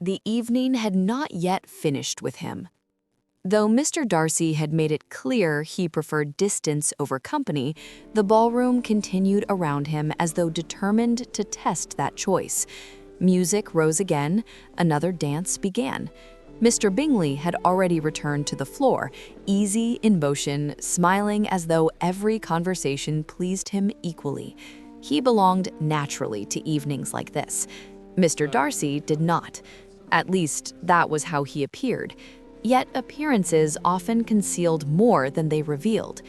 The evening had not yet finished with him. Though Mr. Darcy had made it clear he preferred distance over company, the ballroom continued around him as though determined to test that choice. Music rose again, another dance began. Mr. Bingley had already returned to the floor, easy in motion, smiling as though every conversation pleased him equally. He belonged naturally to evenings like this. Mr. Darcy did not. At least, that was how he appeared. Yet appearances often concealed more than they revealed.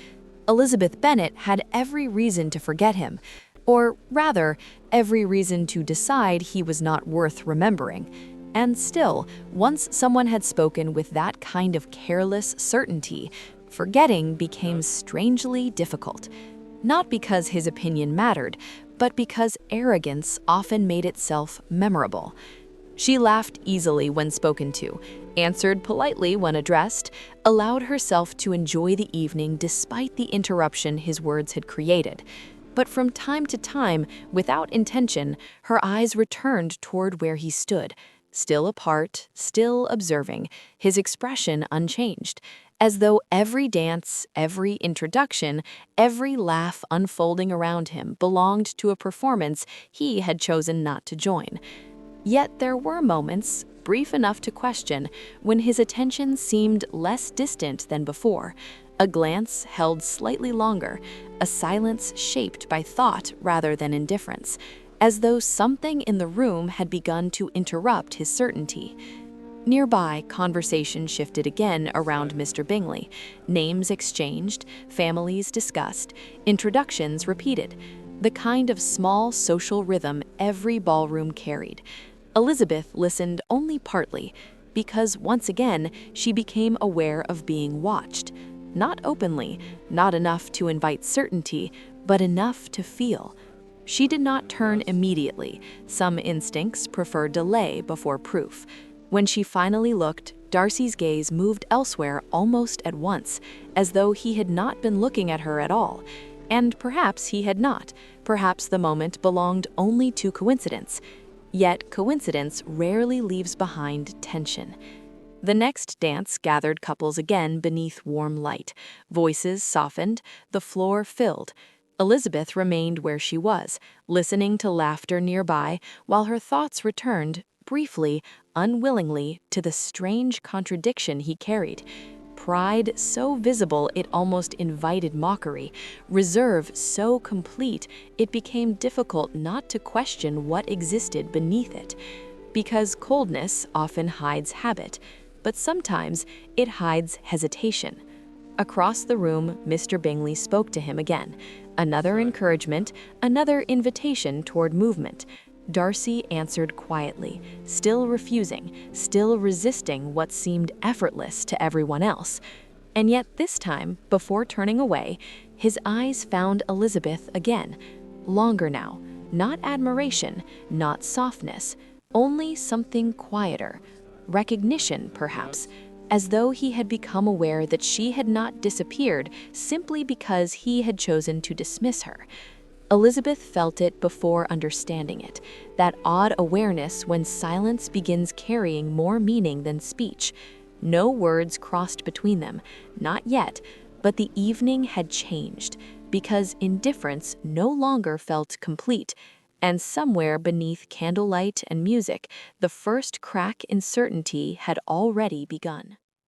Elizabeth Bennet had every reason to forget him, or rather, every reason to decide he was not worth remembering. And still, once someone had spoken with that kind of careless certainty, forgetting became strangely difficult. Not because his opinion mattered, but because arrogance often made itself memorable. She laughed easily when spoken to, answered politely when addressed, allowed herself to enjoy the evening despite the interruption his words had created. But from time to time, without intention, her eyes returned toward where he stood, still apart, still observing, his expression unchanged, as though every dance, every introduction, every laugh unfolding around him belonged to a performance he had chosen not to join. Yet there were moments, brief enough to question, when his attention seemed less distant than before, a glance held slightly longer, a silence shaped by thought rather than indifference, as though something in the room had begun to interrupt his certainty. Nearby, conversation shifted again around Mr. Bingley, names exchanged, families discussed, introductions repeated, the kind of small social rhythm every ballroom carried. Elizabeth listened only partly, because once again she became aware of being watched, not openly, not enough to invite certainty, but enough to feel. She did not turn immediately. Some instincts prefer delay before proof. When she finally looked, Darcy's gaze moved elsewhere almost at once, as though he had not been looking at her at all. And perhaps he had not. Perhaps the moment belonged only to coincidence. Yet coincidence rarely leaves behind tension. The next dance gathered couples again beneath warm light. Voices softened, the floor filled. Elizabeth remained where she was, listening to laughter nearby, while her thoughts returned, briefly, unwillingly, to the strange contradiction he carried. Pride so visible it almost invited mockery, reserve so complete it became difficult not to question what existed beneath it. Because coldness often hides habit, but sometimes it hides hesitation. Across the room, Mr. Bingley spoke to him again. Another encouragement, another invitation toward movement. Darcy answered quietly, still refusing, still resisting what seemed effortless to everyone else. And yet this time, before turning away, his eyes found Elizabeth again. Longer now, not admiration, not softness, only something quieter. Recognition, perhaps, as though he had become aware that she had not disappeared simply because he had chosen to dismiss her. Elizabeth felt it before understanding it, that odd awareness when silence begins carrying more meaning than speech. No words crossed between them, not yet, but the evening had changed, because indifference no longer felt complete, and somewhere beneath candlelight and music, the first crack in certainty had already begun.